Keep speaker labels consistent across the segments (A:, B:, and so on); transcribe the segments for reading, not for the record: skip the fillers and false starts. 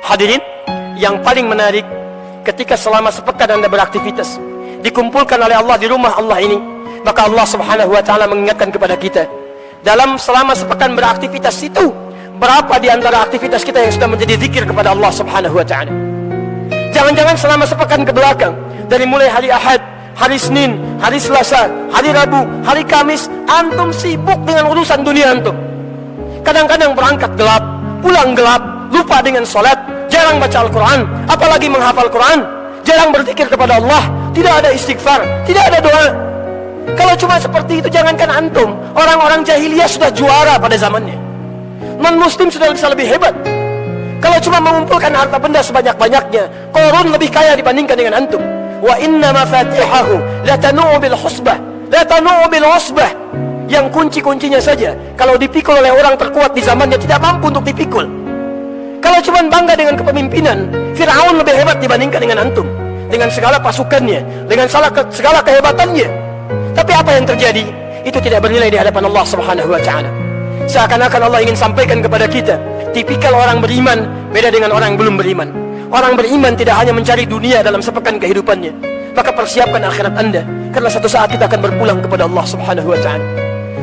A: Hadirin, yang paling menarik, ketika selama sepekan Anda beraktivitas, dikumpulkan oleh Allah di rumah Allah ini, maka Allah subhanahu wa ta'ala mengingatkan kepada kita, dalam selama sepekan beraktivitas itu, berapa di antara aktivitas kita yang sudah menjadi zikir kepada Allah subhanahu wa ta'ala. Jangan-jangan selama sepekan ke belakang, dari mulai hari Ahad, hari Senin, hari Selasa, hari Rabu, hari Kamis, antum sibuk dengan urusan dunia antum. Kadang-kadang berangkat gelap, pulang gelap, lupa dengan sholat, jarang baca Al-Quran, apalagi menghafal Quran, jarang berzikir kepada Allah, tidak ada istighfar, tidak ada doa. Kalau cuma seperti itu, jangankan antum, orang-orang jahiliyah sudah juara pada zamannya. Non-muslim sudah bisa lebih hebat. Kalau cuma mengumpulkan harta benda sebanyak-banyaknya, Qarun lebih kaya dibandingkan dengan antum. Wa inna mafatihahu latanu'u bil husbah, latanu'u bil usbah. Yang kunci-kuncinya saja, kalau dipikul oleh orang terkuat di zamannya, tidak mampu untuk dipikul. Kalau cuma bangga dengan kepemimpinan, Fir'aun lebih hebat dibandingkan dengan antum, dengan segala pasukannya, dengan segala kehebatannya. Tapi apa yang terjadi? Itu tidak bernilai di hadapan Allah subhanahu wa ta'ala. Seakan-akan Allah ingin sampaikan kepada kita, tipikal orang beriman beda dengan orang yang belum beriman. Orang beriman tidak hanya mencari dunia dalam sepekan kehidupannya, maka persiapkan akhirat Anda, karena satu saat kita akan berpulang kepada Allah subhanahu wa ta'ala.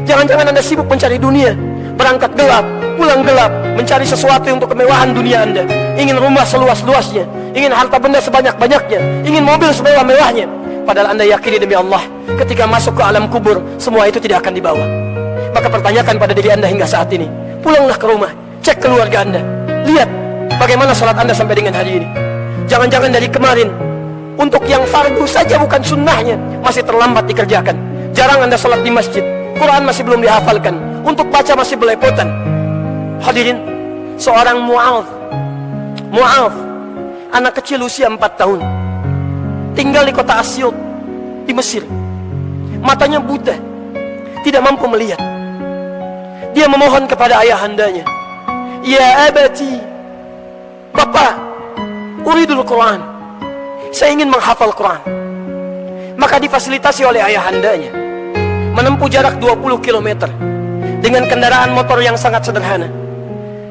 A: Jangan-jangan Anda sibuk mencari dunia, berangkat gelap, pulang gelap, mencari sesuatu untuk kemewahan dunia Anda. Ingin rumah seluas-luasnya, ingin harta benda sebanyak-banyaknya, ingin mobil semewah-mewahnya. Padahal Anda yakini demi Allah, ketika masuk ke alam kubur, semua itu tidak akan dibawa. Maka pertanyakan pada diri Anda hingga saat ini, pulanglah ke rumah, cek keluarga Anda, lihat bagaimana salat Anda sampai dengan hari ini. Jangan-jangan dari kemarin, untuk yang fardu saja bukan sunnahnya, masih terlambat dikerjakan. Jarang Anda salat di masjid, Quran masih belum dihafalkan, untuk baca masih belepotan. Hadirin, seorang Mu'adh, anak kecil usia 4 tahun, tinggal di kota Asyut di Mesir. Matanya buta, tidak mampu melihat. Dia memohon kepada ayahandanya, "Ya abati, Bapak, uridul Quran, saya ingin menghafal Quran." Maka difasilitasi oleh ayahandanya menempuh jarak 20 km dengan kendaraan motor yang sangat sederhana.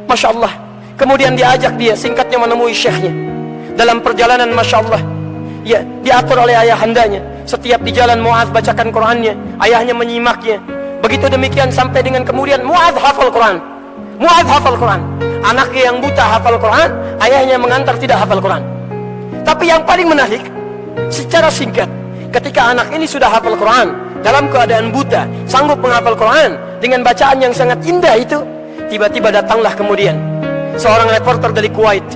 A: Masya Allah. Kemudian diajak dia, singkatnya, menemui syekhnya. Dalam perjalanan, Masya Allah, ya, diatur oleh ayahandanya. Setiap di jalan Mu'adh bacakan Qurannya, ayahnya menyimaknya. Begitu demikian sampai dengan kemudian Mu'adh hafal Quran. Mu'adh hafal Quran. Anaknya yang buta hafal Quran, ayahnya mengantar tidak hafal Quran. Tapi yang paling menarik, secara singkat, ketika anak ini sudah hafal Quran, dalam keadaan buta, sanggup menghafal Quran dengan bacaan yang sangat indah itu, tiba-tiba datanglah kemudian seorang reporter dari Kuwait,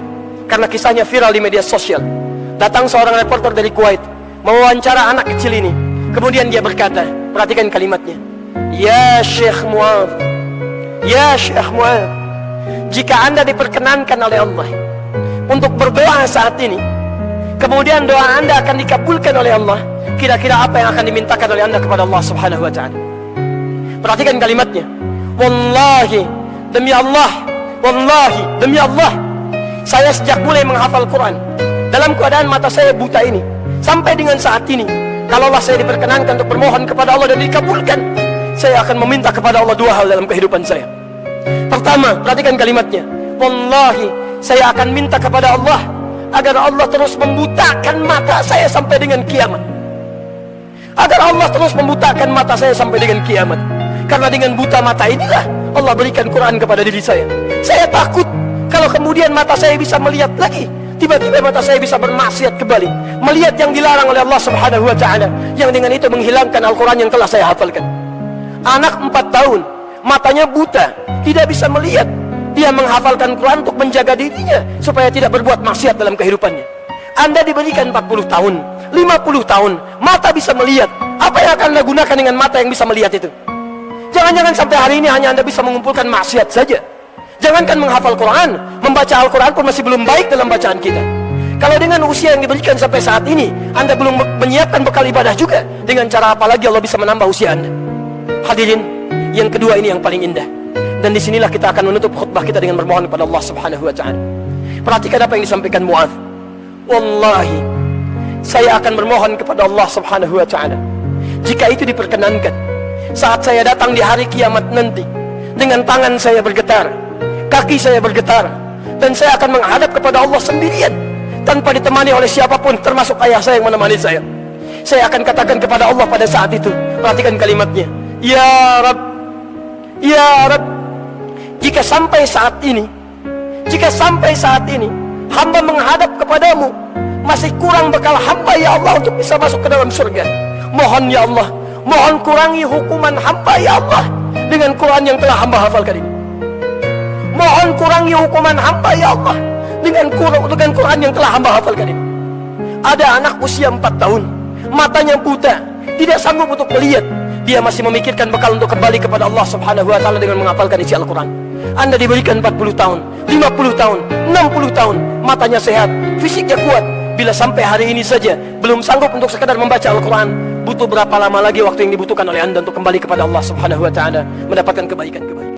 A: karena kisahnya viral di media sosial. Datang seorang reporter dari Kuwait mewawancara anak kecil ini. Kemudian dia berkata, perhatikan kalimatnya, "Ya Syekh Mu'adh, ya Syekh Mu'adh, jika Anda diperkenankan oleh Allah untuk berdoa saat ini, kemudian doa Anda akan dikabulkan oleh Allah, kira-kira apa yang akan dimintakan oleh Anda kepada Allah subhanahu wa ta'ala?" Perhatikan kalimatnya, "Wallahi, demi Allah, wallahi, demi Allah, saya sejak mulai menghafal Quran, dalam keadaan mata saya buta ini, sampai dengan saat ini, kalaulah saya diperkenankan untuk bermohon kepada Allah dan dikabulkan, saya akan meminta kepada Allah 2 hal dalam kehidupan saya. Pertama, perhatikan kalimatnya, wallahi, saya akan minta kepada Allah agar Allah terus membutakan mata saya sampai dengan kiamat. Agar Allah terus membutakan mata saya sampai dengan kiamat. Karena dengan buta mata inilah Allah berikan Quran kepada diri saya. Saya takut kalau kemudian mata saya bisa melihat lagi, tiba-tiba mata saya bisa bermaksiat kembali, melihat yang dilarang oleh Allah subhanahu wa ta'ala, yang dengan itu menghilangkan Al-Quran yang telah saya hafalkan." Anak 4 tahun, matanya buta, tidak bisa melihat, dia menghafalkan Quran untuk menjaga dirinya supaya tidak berbuat maksiat dalam kehidupannya. Anda diberikan 40 tahun, 50 tahun, mata bisa melihat. Apa yang akan Anda gunakan dengan mata yang bisa melihat itu? Jangan-jangan sampai hari ini hanya Anda bisa mengumpulkan maksiat saja. Jangankan menghafal Quran, membaca Al-Quran pun masih belum baik dalam bacaan kita. Kalau dengan usia yang diberikan sampai saat ini, Anda belum menyiapkan bekal ibadah juga, dengan cara apa lagi Allah bisa menambah usia Anda? Hadirin, yang kedua ini yang paling indah. Dan disinilah kita akan menutup khutbah kita dengan bermohon kepada Allah subhanahu wa ta'ala. Perhatikan apa yang disampaikan Mu'adh. "Wallahi, saya akan bermohon kepada Allah subhanahu wa ta'ala, jika itu diperkenankan, saat saya datang di hari kiamat nanti, dengan tangan saya bergetar, kaki saya bergetar, Dan saya akan menghadap kepada Allah sendirian, tanpa ditemani oleh siapapun, termasuk ayah saya yang menemani saya. Saya akan katakan kepada Allah pada saat itu, perhatikan kalimatnya, Ya Rabb, Ya Rabb, jika sampai saat ini hamba menghadap kepadamu, masih kurang bekal hamba ya Allah untuk bisa masuk ke dalam surga. Mohon ya Allah, mohon kurangi hukuman hamba ya Allah dengan Quran yang telah hamba hafalkan ini. Mohon kurangi hukuman hamba ya Allah dengan Quran yang telah hamba hafalkan ini. Ada anak usia 4 tahun, matanya buta, tidak sanggup untuk melihat. Dia masih memikirkan bekal untuk kembali kepada Allah Subhanahu wa taala dengan menghafalkan isi Al-Quran. Anda diberikan 40 tahun, 50 tahun, 60 tahun, matanya sehat, fisiknya kuat. Bila sampai hari ini saja belum sanggup untuk sekadar membaca Al-Quran, butuh berapa lama lagi waktu yang dibutuhkan oleh Anda untuk kembali kepada Allah Subhanahu wa taala, mendapatkan kebaikan-kebaikan.